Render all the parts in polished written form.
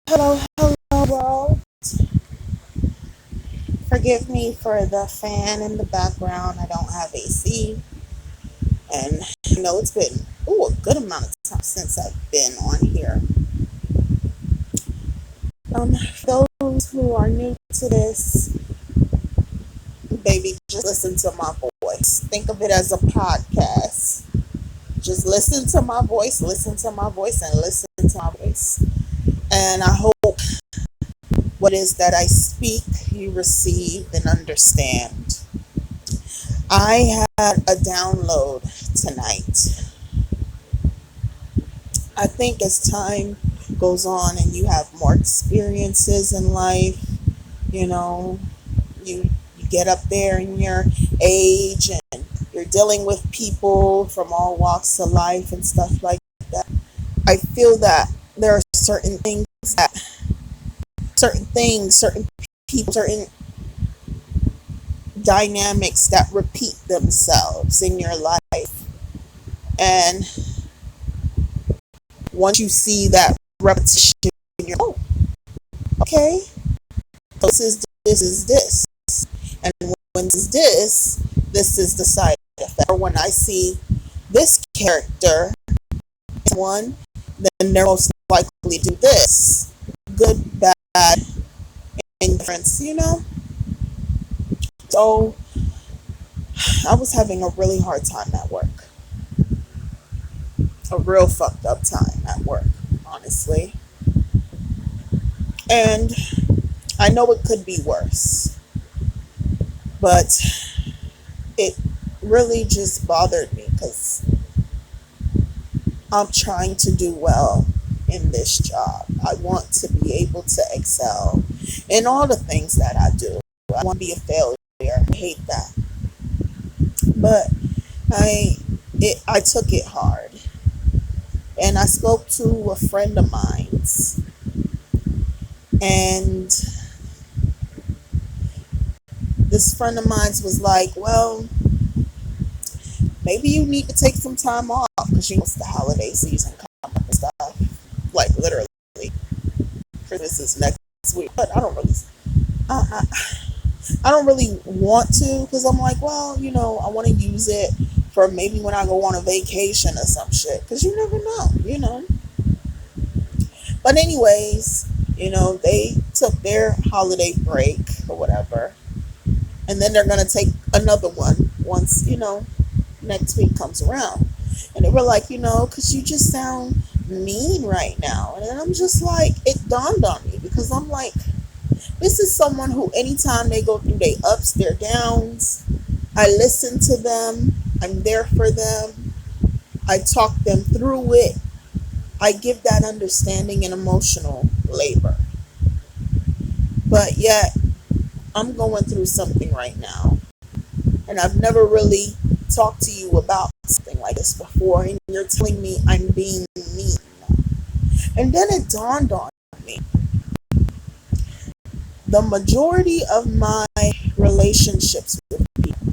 Hello, hello, world. Forgive me for the fan in the background. I don't have AC, and I know it's been a good amount of time since I've been on here. For those who are new to this, baby, just listen to my voice. Think of it as a podcast. Just listen to my voice, listen to my voice, and listen to my voice. And I hope what is that I speak, you receive and understand. I had a download tonight. I think as time goes on and you have more experiences in life, you know, you get up there in your age and you're dealing with people from all walks of life and stuff like that. I feel that there are certain people, certain dynamics that repeat themselves in your life. And once you see that repetition, you're okay, this is this. And when this is the side effect. Or when I see this character, one, then they're most likely to do this. Good, bad, indifference. So I was having a really hard time at work. A real fucked up time at work, honestly. And I know it could be worse, but it really just bothered me because I'm trying to do well in this job. I want to be able to excel in all the things that I do. I want to be a failure. I hate that. But I took it hard. And I spoke to a friend of mine's, and this friend of mine's was like, well, maybe you need to take some time off because it's the holiday season coming and stuff. Like literally, Christmas is next week. But I, I don't really want to because I'm like, well, I want to use it for maybe when I go on a vacation or some shit because you never know. But anyways, they took their holiday break or whatever, and then they're gonna take another one once next week comes around. And they were like, because you just sound mean right now. And then I'm just like, it dawned on me because I'm like, this is someone who, anytime they go through their ups, their downs, I listen to them. I'm there for them. I talk them through it. I give that understanding and emotional labor. But yet, I'm going through something right now. And I've never really talked to you about something like this before. And you're telling me I'm being mean. And then it dawned on me. The majority of my relationships with people,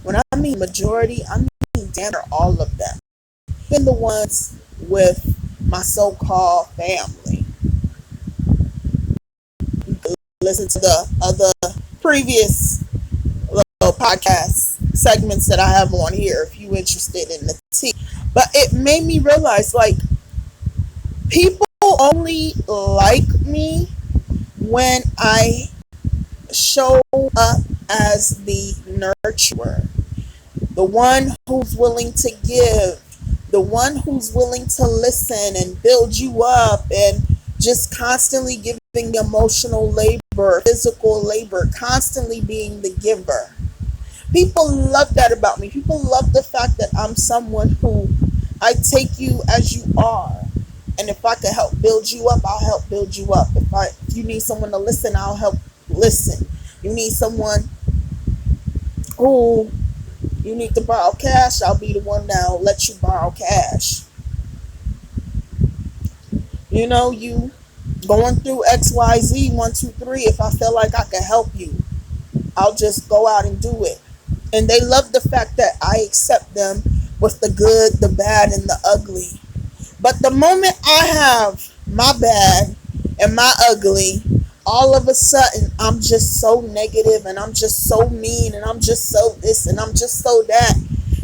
when I mean majority, I mean damn near all of them. Even the ones with my so-called family. Listen to the other previous little podcast segments that I have on here if you're interested in the tea. But it made me realize, like, people only like me when I show up as the nurturer, the one who's willing to give, the one who's willing to listen and build you up and just constantly giving emotional labor, physical labor, constantly being the giver. People love that about me. People love the fact that I'm someone who, I take you as you are. And if I can help build you up, I'll help build you up. If you need someone to listen, I'll help listen. You need someone who you need to borrow cash, I'll be the one that'll let you borrow cash. You going through XYZ 1, 2, 3. If I feel like I can help you, I'll just go out and do it. And they love the fact that I accept them with the good, the bad, and the ugly. But the moment I have my bad and my ugly, all of a sudden I'm just so negative and I'm just so mean and I'm just so this and I'm just so that.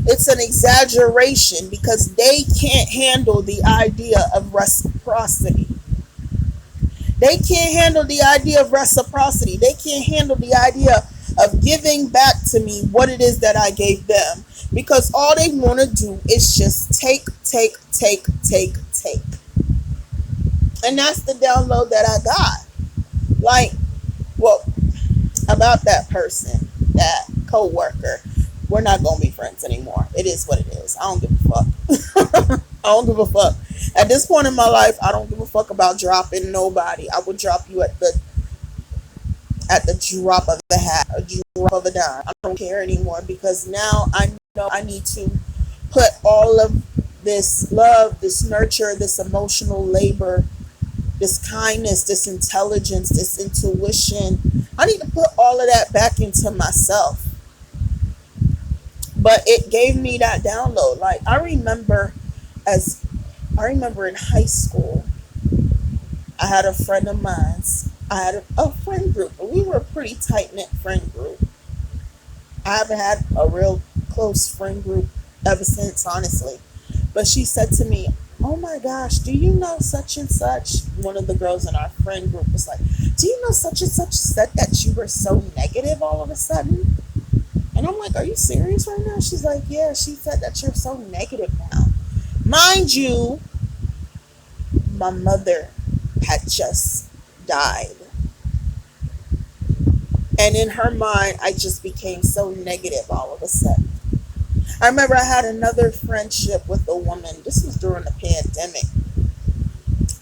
It's an exaggeration because they can't handle the idea of reciprocity. They can't handle the idea of reciprocity. They can't handle the idea of giving back to me what it is that I gave them. Because all they want to do is just take, take, take, take, take. And that's the download that I got. Like, well, about that person, that co-worker, we're not gonna be friends anymore. It is what it is. I don't give a fuck. I don't give a fuck. At this point in my life, I don't give a fuck about dropping nobody. I would drop you at the drop of the hat, a drop of a dime. I don't care anymore because now I know I need to put all of this love, this nurture, this emotional labor, this kindness, this intelligence, this intuition. I need to put all of that back into myself. But it gave me that download. Like as I remember in high school, I had a friend of mine's. I had a friend group, but we were a pretty tight knit friend group. I haven't had a real close friend group ever since, honestly. But she said to me, "Oh my gosh, do you know such and such?" One of the girls in our friend group was like, "Do you know such and such said that you were so negative all of a sudden?" And I'm like, "Are you serious right now?" She's like, "Yeah, she said that you're so negative now." Mind you, my mother had just died. And in her mind, I just became so negative all of a sudden. I remember I had another friendship with a woman. This was during the pandemic.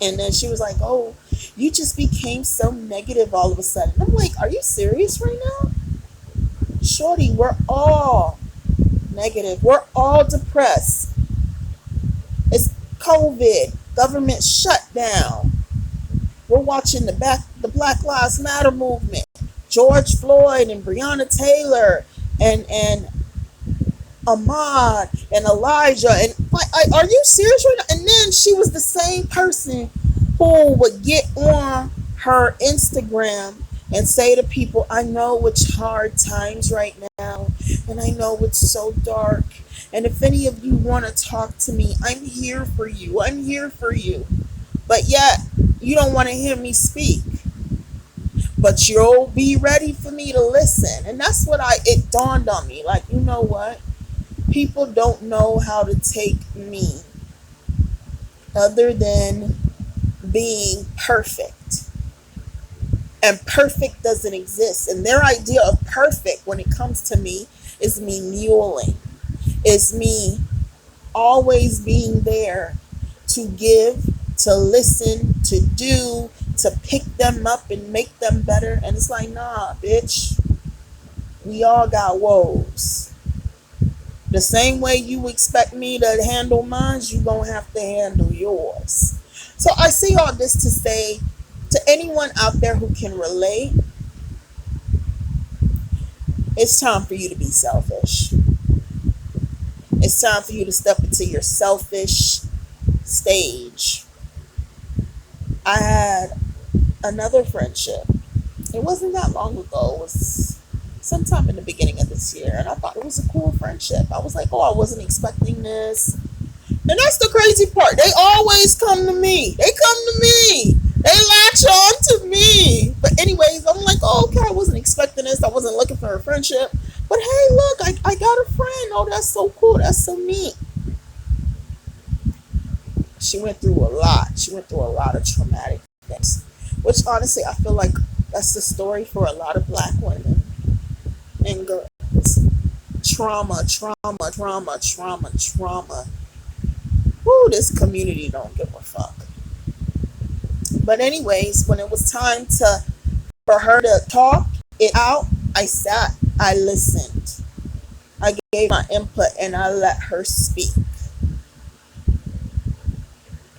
And then she was like, "Oh, you just became so negative all of a sudden." I'm like, "Are you serious right now?" Shorty, we're all negative. We're all depressed. It's COVID, government shutdown. We're watching the Black Lives Matter movement. George Floyd and Breonna Taylor and Ahmad and Elijah and like, are you serious right now? And then she was the same person who would get on her Instagram and say to people, "I know it's hard times right now, and I know it's so dark. And if any of you want to talk to me, I'm here for you. I'm here for you." But yet, you don't want to hear me speak. But you'll be ready for me to listen. And that's what it dawned on me. Like, you know what? People don't know how to take me other than being perfect. And perfect doesn't exist. And their idea of perfect when it comes to me is me muling. Is me always being there to give, to listen, to do, to pick them up and make them better. And it's like, nah, bitch. We all got woes. The same way you expect me to handle mine, you gonna have to handle yours. So I say all this to say to anyone out there who can relate, it's time for you to be selfish. It's time for you to step into your selfish stage. I had another friendship. It wasn't that long ago. It was sometime in the beginning of this year. And I thought it was a cool friendship. I was like, "Oh, I wasn't expecting this." And that's the crazy part. They always come to me. They come to me. They latch on to me. But anyways, I'm like, "Oh, okay, I wasn't expecting this. I wasn't looking for a friendship. But hey, look, I got a friend. Oh, that's so cool. That's so neat." She went through a lot. She went through a lot of traumatic things. Which honestly, I feel like that's the story for a lot of black women and girls. Trauma, trauma, trauma, trauma, trauma. Woo, this community don't give a fuck. But anyways, when it was time to for her to talk it out, I sat, I listened, I gave my input, and I let her speak.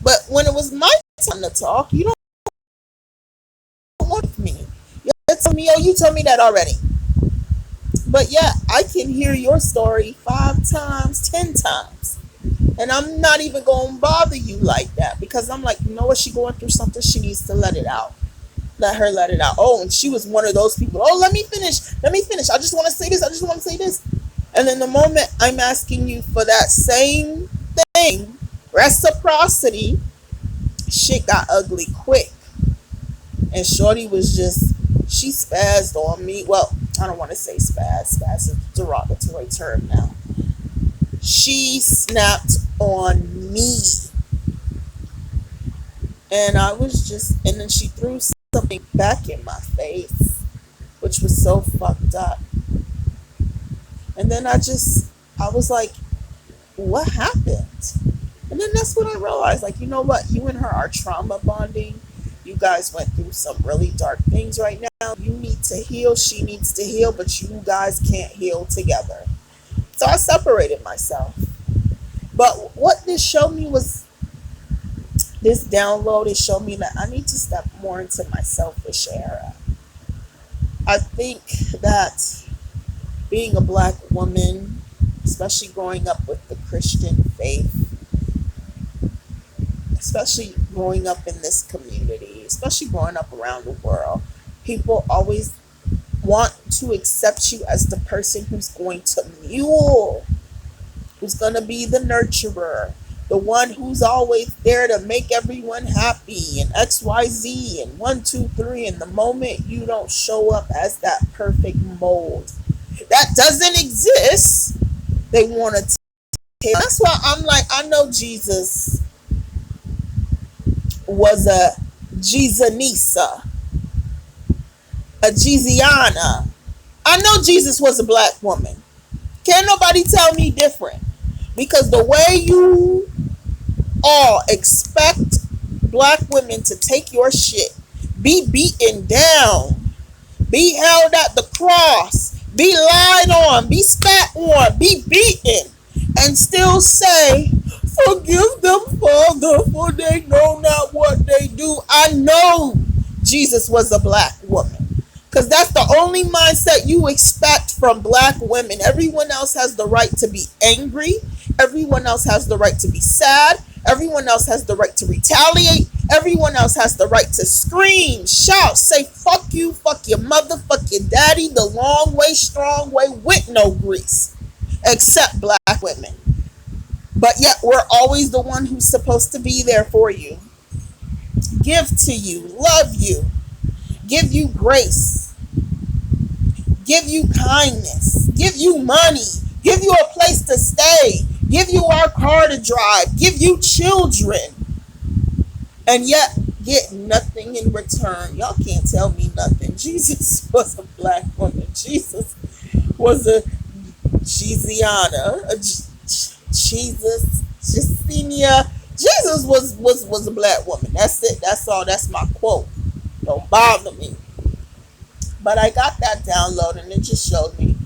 But when it was my time to talk, you don't want me. You tell me, "Oh, you told me that already." But yeah, I can hear your story 5 times, 10 times. And I'm not even going to bother you like that because I'm like, you know what? She going through something. She needs to let it out. Let her let it out. Oh, and she was one of those people. Oh, let me finish. Let me finish. I just want to say this. I just want to say this. And then the moment I'm asking you for that same thing, reciprocity, shit got ugly quick. And Shorty was just, she spazzed on me. Well, I don't want to say spaz. Spaz is a derogatory term now. She snapped on me. And I was just, and then she threw something back in my face, which was so fucked up. And then I was like, what happened? And then that's when I realized, like, you know what? You and her are trauma bonding. You guys went through some really dark things right now. You need to heal. She needs to heal, but you guys can't heal together. So I separated myself. But what this showed me was this download. It showed me that I need to step more into my selfish era. I think that being a black woman, especially growing up with the Christian faith, especially growing up in this community, especially growing up around the world, people always want to accept you as the person who's going to mule, who's going to be the nurturer, the one who's always there to make everyone happy, and XYZ, and 1, 2, 3. And the moment you don't show up as that perfect mold that doesn't exist, they want to take. That's why I'm like, I know Jesus was a Jeesanisa, a Jeeziana. I know Jesus was a black woman. Can't nobody tell me different. Because the way you all expect black women to take your shit, be beaten down, be held at the cross, be lied on, be spat on, be beaten, and still say, forgive them, Father, for they know not what they do. I know Jesus was a black woman. Because that's the only mindset you expect from black women. Everyone else has the right to be angry. Everyone else has the right to be sad. Everyone else has the right to retaliate. Everyone else has the right to scream, shout, say fuck you, fuck your mother, fuck your daddy, the long way, strong way, with no grease. Except black women. But yet we're always the one who's supposed to be there for you. Give to you, love you, give you grace, give you kindness, give you money, give you a place to stay, give you our car to drive, give you children, and yet get nothing in return. Y'all can't tell me nothing. Jesus was a black woman. Jesus was a Jeeziana, a Jesus, Jasenia. Jesus was a black woman. That's it. That's all. That's my quote. Don't bother me. But I got that download and it just showed me,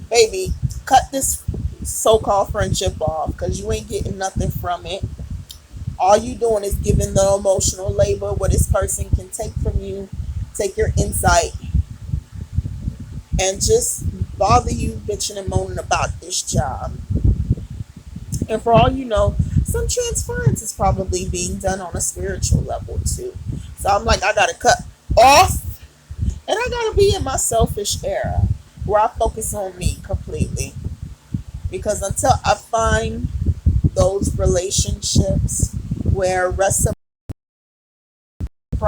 baby, cut this so-called friendship off because you ain't getting nothing from it. All you doing is giving the emotional labor what this person can take from you, take your insight, and just bother you bitching and moaning about this job. And for all you know, some transference is probably being done on a spiritual level too. So I'm like, I gotta cut off and I gotta be in my selfish era where I focus on me completely. Because until I find those relationships where reciprocity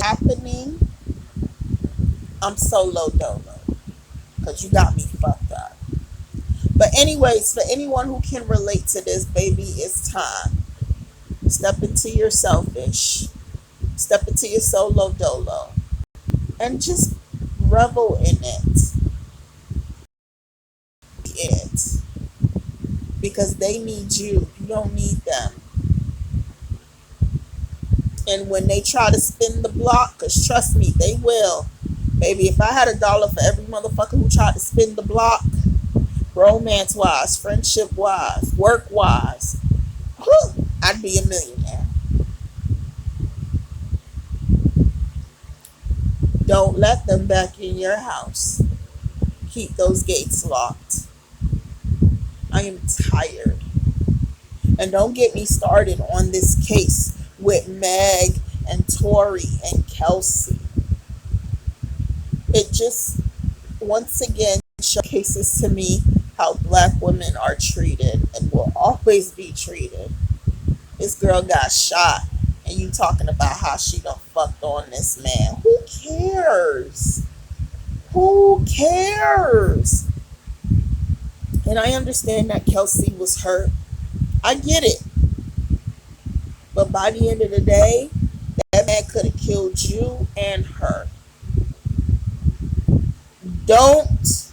happening, I'm solo dolo. Because you got me fucked up. But anyways, for anyone who can relate to this, baby, it's time. Step into your selfish. Step into your solo dolo. And just revel in it. It. Because they need you. You don't need them. And when they try to spin the block, because trust me, they will. Baby, if I had $1 for every motherfucker who tried to spin the block, romance wise, friendship wise, work wise, I'd be a millionaire. Don't let them back in your house. Keep those gates locked. I am tired. And don't get me started on this case with Meg and Tori and Kelsey. It just once again showcases to me how black women are treated and will always be treated. This girl got shot, and you talking about how she done fucked on this man. Who cares? Who cares? And I understand that Kelsey was hurt. I get it. But by the end of the day, that man could have killed you and her. Don't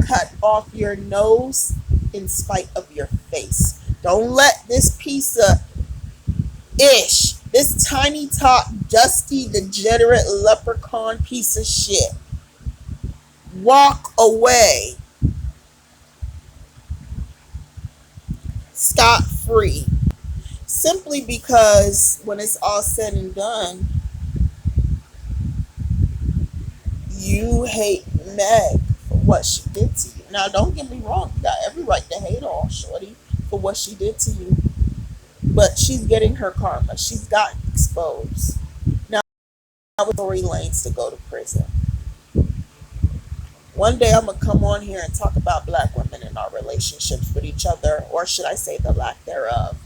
cut off your nose in spite of your face. Don't let this piece of ish, this tiny top, dusty, degenerate leprechaun piece of shit walk away scot free simply because when it's all said and done, you hate Meg for what she did to you. Now, don't get me wrong, you got every right to hate on Shorty for what she did to you, but she's getting her karma. She's gotten exposed. Now, with Tory Lanez to go to prison. One day I'm going to come on here and talk about black women and our relationships with each other, or should I say the lack thereof.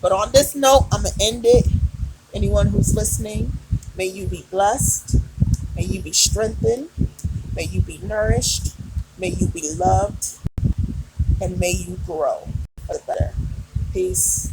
But on this note, I'm going to end it. Anyone who's listening, may you be blessed. May you be strengthened. May you be nourished. May you be loved. And may you grow for the better. Peace.